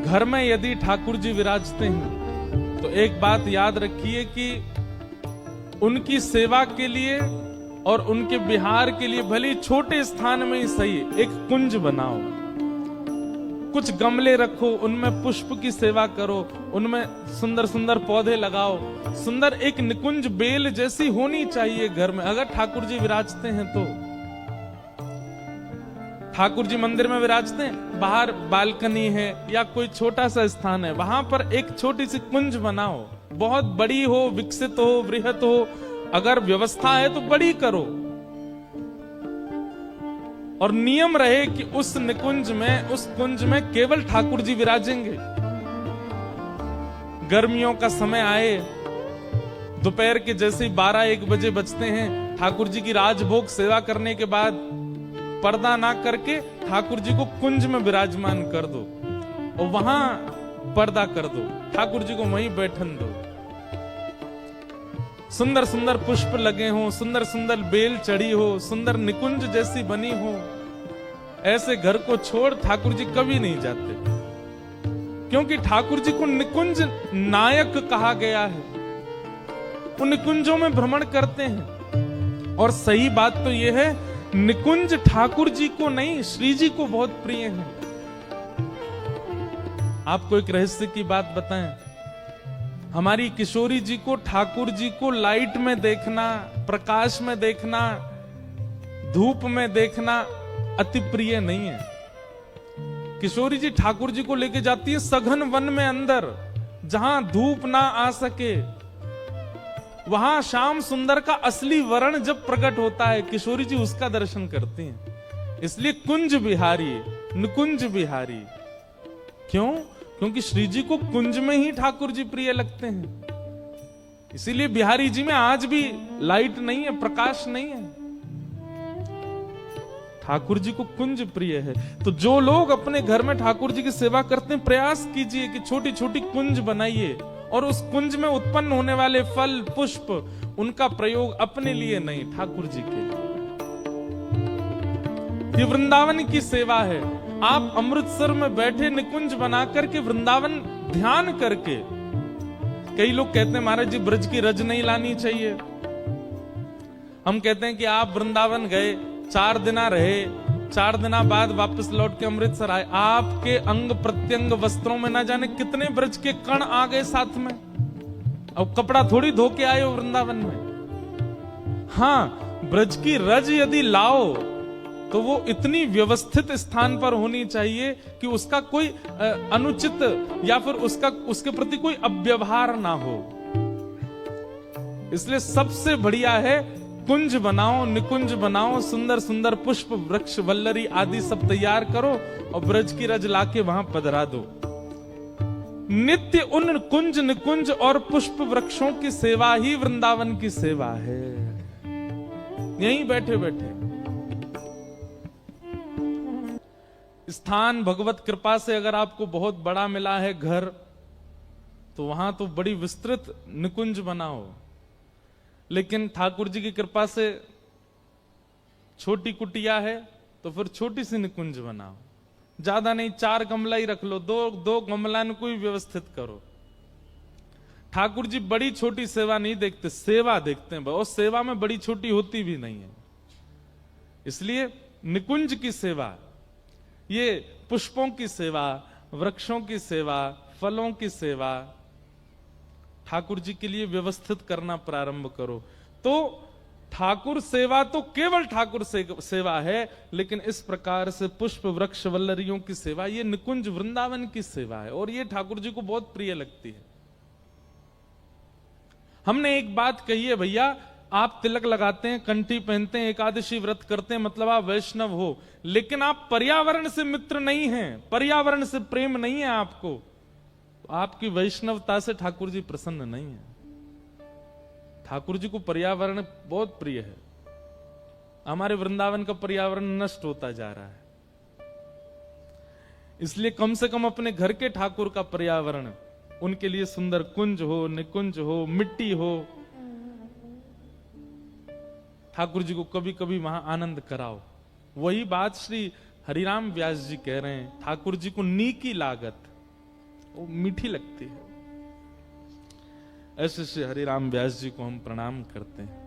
घर में यदि ठाकुर जी विराजते हैं तो एक बात याद रखिए कि उनकी सेवा के लिए और उनके विहार के लिए भले छोटे स्थान में ही सही एक कुंज बनाओ, कुछ गमले रखो, उनमें पुष्प की सेवा करो, उनमें सुंदर सुंदर पौधे लगाओ, सुंदर एक निकुंज बेल जैसी होनी चाहिए घर में। अगर ठाकुर जी विराजते हैं तो ठाकुर जी मंदिर में विराजते हैं, बाहर बालकनी है या कोई छोटा सा स्थान है, वहां पर एक छोटी सी कुंज बनाओ, बहुत बड़ी हो, विकसित हो, बृहत हो, अगर व्यवस्था है तो बड़ी करो, और नियम रहे कि उस निकुंज में, उस कुंज में केवल ठाकुर जी विराजेंगे। गर्मियों का समय आए, दोपहर के जैसे ही 12-1 बजे बजते हैं, ठाकुर जी की राजभोग सेवा करने के बाद पर्दा ना करके ठाकुर जी को कुंज में विराजमान कर दो और वहां पर्दा कर दो, ठाकुर जी को वहीं बैठन दो। सुंदर सुंदर पुष्प लगे हों, सुंदर सुंदर बेल चढ़ी हो, सुंदर निकुंज जैसी बनी हो, ऐसे घर को छोड़ ठाकुर जी कभी नहीं जाते, क्योंकि ठाकुर जी को निकुंज नायक कहा गया है। वो निकुंजों में भ्रमण करते हैं, और सही बात तो यह है निकुंज ठाकुर जी को नहीं, श्री जी को बहुत प्रिय है। आपको एक रहस्य की बात बताएं, हमारी किशोरी जी को ठाकुर जी को लाइट में देखना, प्रकाश में देखना, धूप में देखना अति प्रिय नहीं है। किशोरी जी ठाकुर जी को लेके जाती है सघन वन में अंदर, जहां धूप ना आ सके, वहां श्याम सुंदर का असली वर्ण जब प्रकट होता है, किशोरी जी उसका दर्शन करती हैं। इसलिए कुंज बिहारी, निकुंज बिहारी। क्यों? क्योंकि श्री जी को कुंज में ही ठाकुर जी प्रिय लगते हैं। इसीलिए बिहारी जी में आज भी लाइट नहीं है, प्रकाश नहीं है, ठाकुर जी को कुंज प्रिय है। तो जो लोग अपने घर में ठाकुर जी की सेवा करते हैं, प्रयास कीजिए कि छोटी छोटी कुंज बनाइए, और उस कुंज में उत्पन्न होने वाले फल पुष्प, उनका प्रयोग अपने लिए नहीं, ठाकुर जी के लिए। ये वृंदावन की सेवा है। आप अमृतसर में बैठे निकुंज बना करके वृंदावन ध्यान करके, कई लोग कहते हैं महाराज जी ब्रज की रज नहीं लानी चाहिए। हम कहते हैं कि आप वृंदावन गए, 4 दिन रहे, 4 दिन बाद वापस लौट के अमृतसर आए, आपके अंग प्रत्यंग वस्त्रों में ना जाने कितने ब्रज के कण आ गए साथ में। अब कपड़ा थोड़ी धो के आए हो वृंदावन में। हाँ, ब्रज की रज यदि लाओ तो वो इतनी व्यवस्थित स्थान पर होनी चाहिए कि उसका कोई अनुचित या फिर उसके प्रति कोई अव्यवहार ना हो। इसलिए सबसे बढ़िया है कुंज बनाओ, निकुंज बनाओ, सुंदर सुंदर पुष्प वृक्ष वल्लरी आदि सब तैयार करो और ब्रज की रज लाके वहां पधरा दो। नित्य उन कुंज निकुंज और पुष्प वृक्षों की सेवा ही वृंदावन की सेवा है। यहीं बैठे बैठे स्थान भगवत कृपा से अगर आपको बहुत बड़ा मिला है घर, तो वहां तो बड़ी विस्तृत निकुंज बनाओ। लेकिन ठाकुर जी की कृपा से छोटी कुटिया है तो फिर छोटी सी निकुंज बनाओ। ज्यादा नहीं, 4 गमला ही रख लो, दो गमला को ही व्यवस्थित करो। ठाकुर जी बड़ी छोटी सेवा नहीं देखते, सेवा देखते हैं, और सेवा में बड़ी छोटी होती भी नहीं है। इसलिए निकुंज की सेवा, ये पुष्पों की सेवा, वृक्षों की सेवा, फलों की सेवा ठाकुर जी के लिए व्यवस्थित करना प्रारंभ करो। तो ठाकुर सेवा तो केवल ठाकुर सेवा है, लेकिन इस प्रकार से पुष्प वृक्ष वल्लरियों की सेवा, ये निकुंज वृंदावन की सेवा है, और ये ठाकुर जी को बहुत प्रिय लगती है। हमने एक बात कही है भैया, आप तिलक लगाते हैं, कंठी पहनते हैं, एकादशी व्रत करते हैं, मतलब आप वैष्णव हो, लेकिन आप पर्यावरण से मित्र नहीं हैं, पर्यावरण से प्रेम नहीं है आपको, तो आपकी वैष्णवता से ठाकुर जी प्रसन्न नहीं है। ठाकुर जी को पर्यावरण बहुत प्रिय है। हमारे वृंदावन का पर्यावरण नष्ट होता जा रहा है, इसलिए कम से कम अपने घर के ठाकुर का पर्यावरण, उनके लिए सुंदर कुंज हो, निकुंज हो, मिट्टी हो, ठाकुर जी को कभी कभी वहां आनंद कराओ। वही बात श्री हरिराम व्यास जी कह रहे हैं, ठाकुर जी को नी की लागत, वो मीठी लगती है। ऐसे से हरिराम व्यास जी को हम प्रणाम करते हैं।